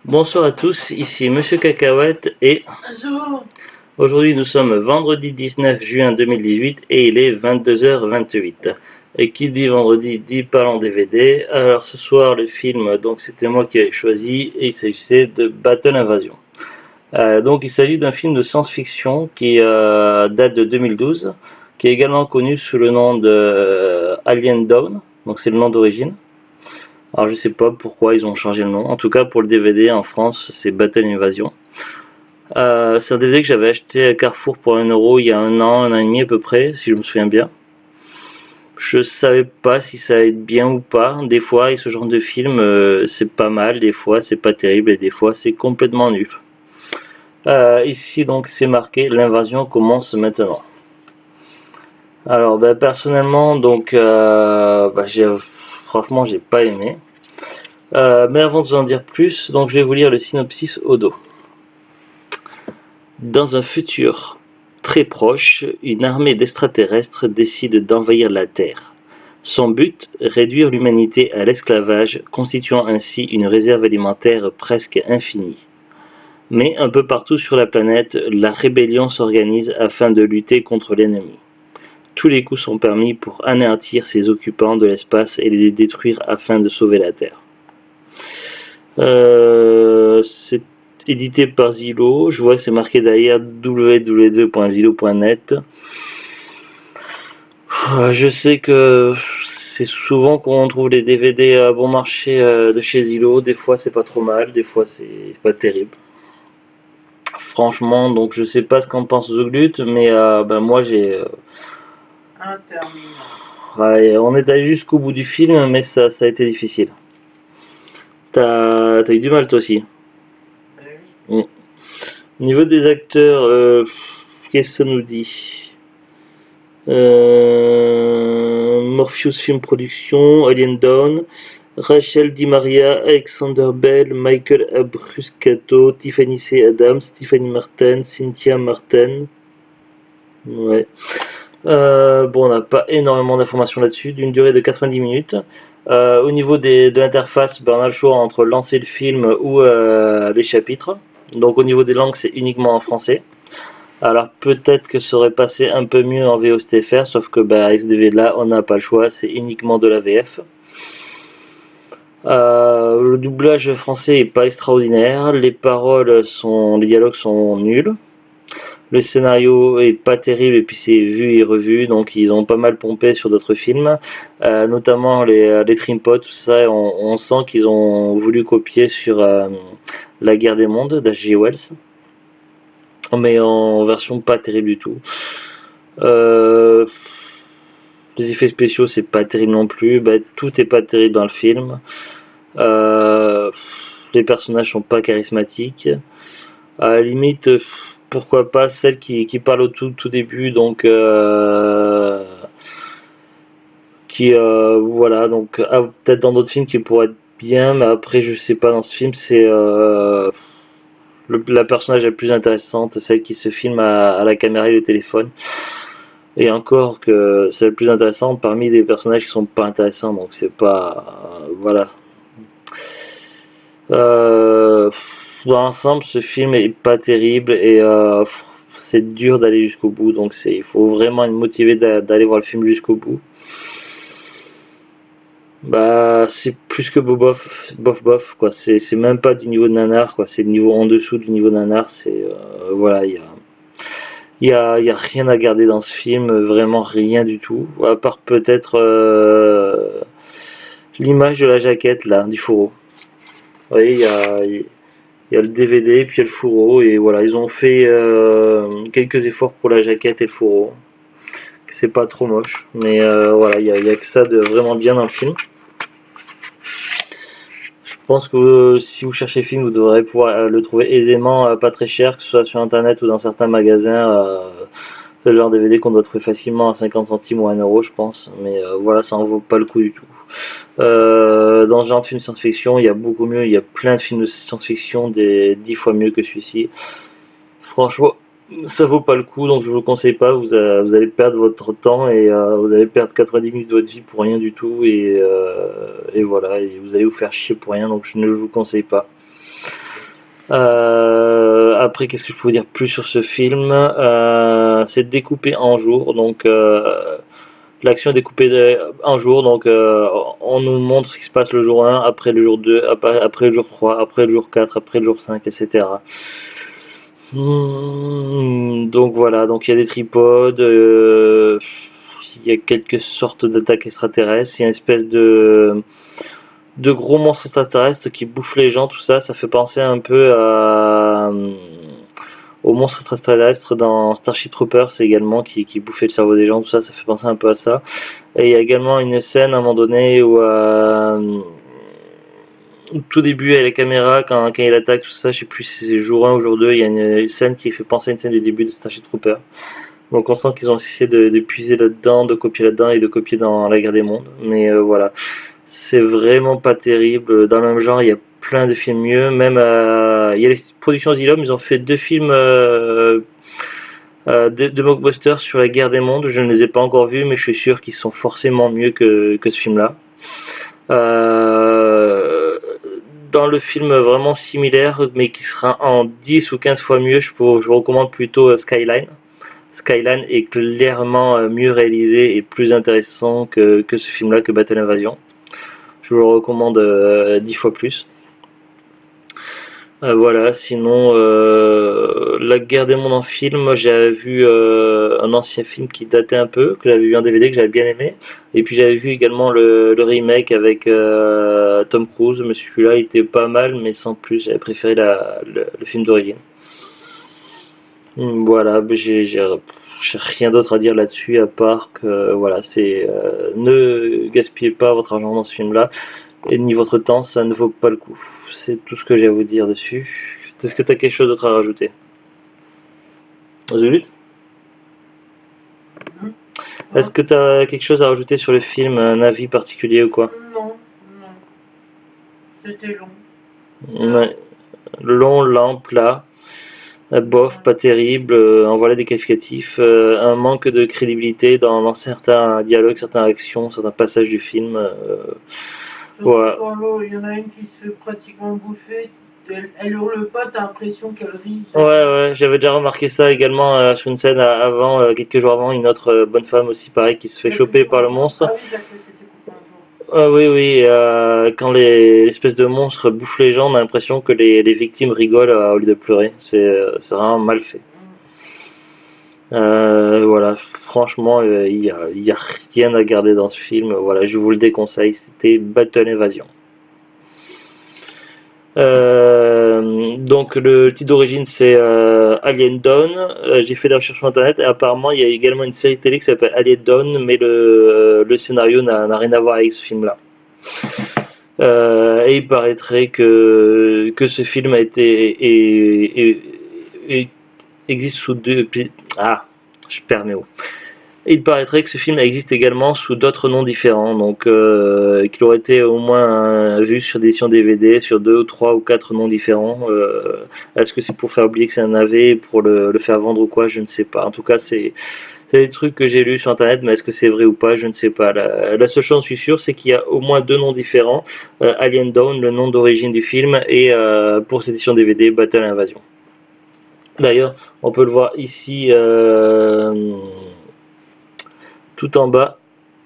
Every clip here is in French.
Bonsoir à tous, ici Monsieur Cacahuète et Bonjour. aujourd'hui nous sommes vendredi 19 juin 2018 et il est 22h28. Et qui dit vendredi dit parlons DVD. Alors ce soir le film, donc c'était moi qui avais choisi et il s'agissait de Battle Invasion. Donc il s'agit d'un film de science-fiction qui date de 2012, qui est également connu sous le nom de Alien Dawn, donc c'est le nom d'origine. Alors je sais pas pourquoi ils ont changé le nom. En tout cas pour le DVD en France c'est Battle Invasion. C'est un DVD que j'avais acheté à Carrefour pour 1 € il y a un an et demi à peu près, si je me souviens bien. Je savais pas si ça allait être bien ou pas. Des fois, et ce genre de film, c'est pas mal, des fois c'est pas terrible et des fois c'est complètement nul. Ici donc c'est marqué l'invasion commence maintenant. Alors personnellement donc franchement j'ai pas aimé. Mais avant de vous en dire plus, donc je vais vous lire le synopsis au dos. Dans un futur très proche, une armée d'extraterrestres décide d'envahir la Terre. Son but, réduire l'humanité à l'esclavage, constituant ainsi une réserve alimentaire presque infinie. Mais un peu partout sur la planète, la rébellion s'organise afin de lutter contre l'ennemi. Tous les coups sont permis pour anéantir ses occupants de l'espace et les détruire afin de sauver la Terre. C'est édité par Zillow. Je vois que c'est marqué derrière www.zillow.net. Je sais que c'est souvent qu'on trouve les DVD à bon marché de chez Zillow. Des fois c'est pas trop mal, des fois c'est pas terrible. Franchement, donc je sais pas ce qu'en pense Zoglut, mais moi j'ai. On est allé jusqu'au bout du film, mais ça a été difficile. T'as eu du mal toi aussi. Oui. Au niveau des acteurs, qu'est-ce que ça nous dit? Morpheus Film Production, Alien Dawn, Rachel Di Maria, Alexander Bell, Michael Abruscato, Tiffany C. Adams, Tiffany Martin, Cynthia Martin. Ouais. On n'a pas énormément d'informations là-dessus, d'une durée de 90 minutes. Au niveau de l'interface, on a le choix entre lancer le film ou les chapitres. Donc au niveau des langues, c'est uniquement en français. Alors peut-être que ça aurait passé un peu mieux en VOSTFR, sauf que avec ce DVD là, on n'a pas le choix, c'est uniquement de la VF. Le doublage français est pas extraordinaire, les dialogues sont nuls. Le scénario est pas terrible et puis c'est vu et revu, donc ils ont pas mal pompé sur d'autres films, notamment les Trimpots, tout ça, on sent qu'ils ont voulu copier sur La Guerre des Mondes d'H.G. Wells, mais en version pas terrible du tout. Les effets spéciaux c'est pas terrible non plus, tout est pas terrible dans le film. Les personnages sont pas charismatiques. À la limite, pourquoi pas celle qui parle au tout début, donc voilà, donc peut-être dans d'autres films qui pourraient être bien, mais après je sais pas, dans ce film c'est la personnage la plus intéressante, celle qui se filme à la caméra et le téléphone. Et encore que c'est le plus intéressant parmi des personnages qui sont pas intéressants, donc c'est pas voilà. Dans l'ensemble, ce film est pas terrible et c'est dur d'aller jusqu'au bout, donc il faut vraiment être motivé d'aller voir le film jusqu'au bout. C'est plus que bof quoi. C'est même pas du niveau de nanar quoi. C'est le niveau en dessous du niveau de nanar. C'est voilà, il y a rien à garder dans ce film, vraiment rien du tout. À part peut-être l'image de la jaquette là, du fourreau. Vous voyez, il y a le DVD, puis il y a le fourreau, et voilà, ils ont fait quelques efforts pour la jaquette et le fourreau. C'est pas trop moche, mais voilà, il y a que ça de vraiment bien dans le film. Je pense que si vous cherchez le film, vous devrez pouvoir le trouver aisément, pas très cher, que ce soit sur internet ou dans certains magasins. C'est le genre DVD qu'on doit trouver facilement à 50 centimes ou à 1 €, je pense, mais voilà, ça en vaut pas le coup du tout. Dans ce genre de film de science-fiction, il y a beaucoup mieux, il y a plein de films de science-fiction des 10 fois mieux que celui-ci. Franchement, ça vaut pas le coup, donc je vous le conseille pas, vous allez perdre votre temps et vous allez perdre 90 minutes de votre vie pour rien du tout et voilà, et vous allez vous faire chier pour rien, donc je ne vous conseille pas. Après, qu'est-ce que je peux vous dire plus sur ce film? C'est découpé en jours, donc l'action est découpée en jours, donc on nous montre ce qui se passe le jour 1, après le jour 2, après le jour 3, après le jour 4, après le jour 5, etc. Donc voilà, donc il y a des tripodes, il y a quelques sortes d'attaques extraterrestres, il y a une espèce de gros monstres extraterrestres qui bouffent les gens, tout ça, ça fait penser un peu aux monstres extraterrestres dans Starship Troopers également qui bouffaient le cerveau des gens, tout ça, ça fait penser un peu à ça. Et il y a également une scène à un moment donné où au tout début avec la caméra, quand il attaque, tout ça, je sais plus si c'est jour 1 ou jour 2, il y a une scène qui fait penser à une scène du début de Starship Troopers. Donc on sent qu'ils ont essayé de puiser là-dedans, de copier là-dedans et de copier dans la guerre des mondes. Mais voilà, c'est vraiment pas terrible. Dans le même genre, il y a plein de films mieux. Même il y a les productions Asylum, ils ont fait 2 films de blockbusters sur la guerre des mondes. Je ne les ai pas encore vus, mais je suis sûr qu'ils sont forcément mieux que ce film-là. Dans le film vraiment similaire, mais qui sera en 10 ou 15 fois mieux, je vous recommande plutôt Skyline. Skyline est clairement mieux réalisé et plus intéressant que ce film-là, que Battle Invasion. Je vous le recommande 10 fois plus. Voilà, sinon, La guerre des mondes en film, j'avais vu un ancien film qui datait un peu, que j'avais vu en DVD, que j'avais bien aimé. Et puis j'avais vu également le remake avec Tom Cruise, mais celui-là il était pas mal, mais sans plus, j'avais préféré le film d'origine. Voilà, j'ai rien d'autre à dire là-dessus à part que voilà, c'est ne gaspillez pas votre argent dans ce film-là et ni votre temps, ça ne vaut pas le coup. C'est tout ce que j'ai à vous dire dessus. Est-ce que tu as quelque chose d'autre à rajouter? Zulut? Est-ce que tu as quelque chose à rajouter sur le film, un avis particulier ou quoi? Non, non. C'était long. Ouais. Long, lent, plat, bof, pas terrible, en voilà des qualificatifs, un manque de crédibilité dans certains dialogues, certaines actions, certains passages du film. Surtout Ouais. quand il y en a une qui se fait pratiquement bouffer, elle hurle pas, t'as l'impression qu'elle rit. Ouais, j'avais déjà remarqué ça également sur une scène avant, quelques jours avant, une autre bonne femme aussi, pareil, qui se fait choper par le monstre. Ah oui, parce que c'était coupé un jour. Ah oui, quand l'espèce de monstre bouffe les gens, on a l'impression que les victimes rigolent au lieu de pleurer. C'est vraiment mal fait. Voilà, franchement, y a rien à garder dans ce film. Voilà, je vous le déconseille. C'était Battle Invasion. Donc le titre d'origine c'est Alien Dawn. J'ai fait des recherches sur internet et apparemment il y a également une série télé qui s'appelle Alien Dawn, mais le scénario n'a rien à voir avec ce film-là. Et il paraîtrait que ce film a été existe sous deux. Ah, je perds mes mots. Il paraîtrait que ce film existe également sous d'autres noms différents, donc qu'il aurait été au moins vu sur des éditions DVD, sur 2, 3 ou 4 noms différents. Est-ce que c'est pour faire oublier que c'est un AV, pour le faire vendre ou quoi, je ne sais pas. En tout cas, c'est des trucs que j'ai lus sur internet, mais est-ce que c'est vrai ou pas, je ne sais pas. La seule chose dont je suis sûr, c'est qu'il y a au moins 2 noms différents. Alien Dawn, le nom d'origine du film, et pour cette édition DVD, Battle Invasion. D'ailleurs, on peut le voir ici tout en bas.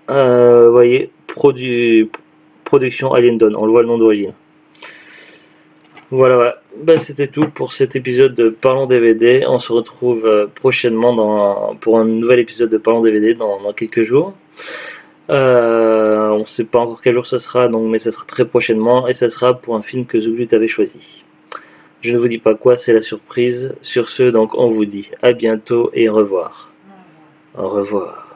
Vous voyez, production Alien Dawn, on le voit le nom d'origine. Voilà. Ben, c'était tout pour cet épisode de Parlons DVD. On se retrouve prochainement pour un nouvel épisode de Parlons DVD dans quelques jours. On ne sait pas encore quel jour ça sera, donc, mais ça sera très prochainement et ça sera pour un film que Zuglut avait choisi. Je ne vous dis pas quoi, c'est la surprise. Sur ce, donc, on vous dit à bientôt et au revoir. Au revoir.